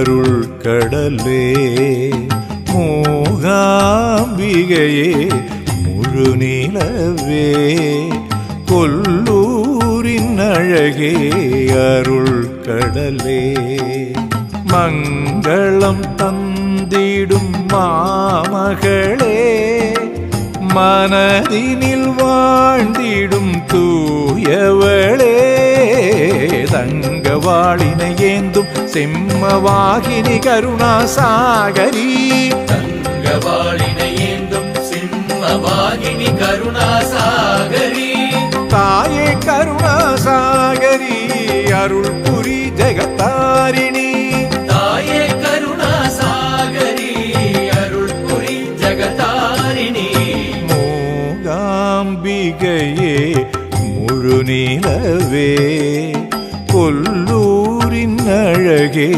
அருள் கடலே. மூகாம்பிகையே முழு நிலவே கொல்லூரின் அழகே அருள் கடலே. மங்களம் தந்திடும் மாமகளே மனதினில் வாழ்ந்திடும் தூயவளே. தங்கவாளினை ஏந்தும் சிம்மவாகினி கருணாசாகரி. தங்கவாளினை ஏந்தும் சிம்மவாகினி கருணாசாகரி. தாயே கருணாசாகரி அருள் புரி ஜெகத்தாரிணி. தாயே கருணாசாகரி அருள் புரி ஜெகத்தாரிணி. மூகாம்பிகையே முழு நிலவே கொல்லூரின் அழகே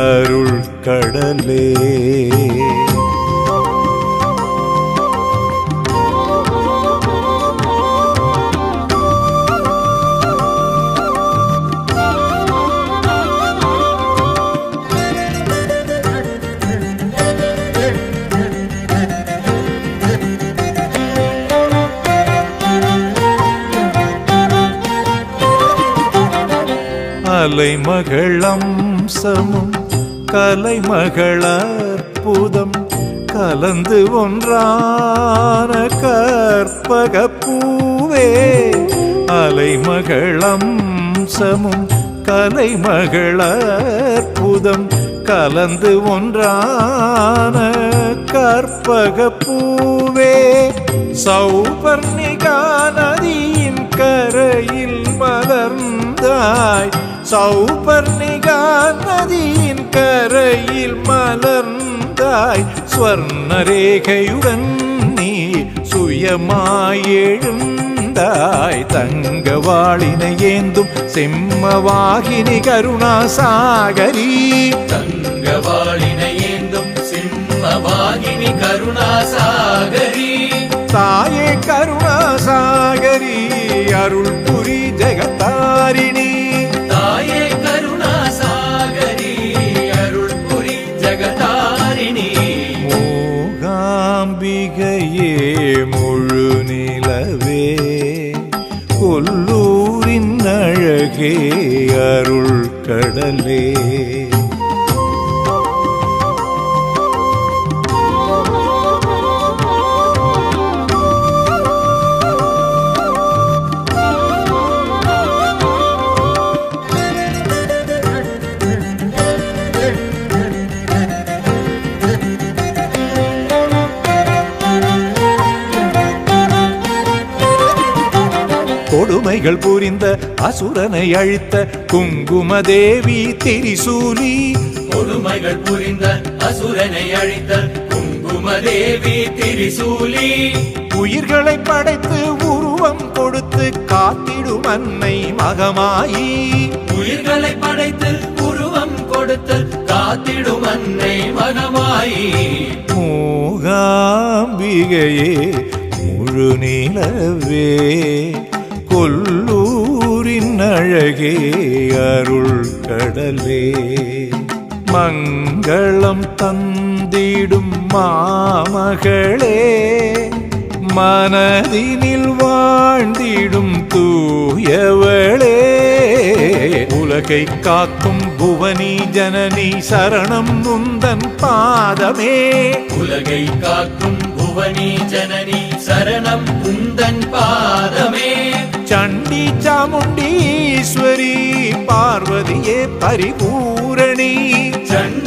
அருள் கடலே. அலைமகளம்சமும் கலைமகளற்புதம் கலந்து ஒன்றான கற்பகப்பூவே. அலைமகளம்சமும் கலைமகளற்புதம் கலந்து ஒன்றான கற்பகப்பூவே. சௌபர்ணிகா நதியின் கரையில் மலர்ந்தாய். சௌபர்ணிகா நதியின் கரையில் மலர்ந்தாய். ஸ்வர்ணரேகையுடன் நீ சுயமாய் எழுந்தாய். தங்கவாளினை ஏந்தும் சிம்மவாகினி கருணாசாகரி. தங்கவாளினை ஏந்தும் சிம்மவாகினி கருணாசாகரி. தாயே கருணாசாகரி அருள் புரி ஜெகத்தாரிணி. தாயே கருணாசாகரி அருள் புரி ஜெகத்தாரிணி. மூகாம்பிகையே முழு நிலவே கொல்லூரின் அழகே அருள் கடலே. கொடுமைகள் புரிந்த அசுரனை அழித்த குங்குமதேவி திரிசூலி. கொடுமைகள் புரிந்த அசுரனை அழித்த குங்குமதேவி திரிசூலி. உயிர்களை படைத்து உருவம் கொடுத்து காத்திடும் அன்னை மகமாயி. உயிர்களை படைத்து உருவம் கொடுத்து காத்திடும் அன்னை மகமாயி. மூகாம்பிகையே முழு நிலவே கொல்லூரின் அழகே அருள் கடலே. மங்களம் தந்திடும் மாமகளே மனதினில் வாழ்ந்திடும் தூயவளே. உலகை காக்கும் புவனி ஜனனி சரணம் உந்தன் பாதமே. உலகை காக்கும் புவனி ஜனனி சரணம் உந்தன் பாதமே. சண்டி சாமுண்டீஸ்வரி பார்வதியே பரிபூரணி. சண்டி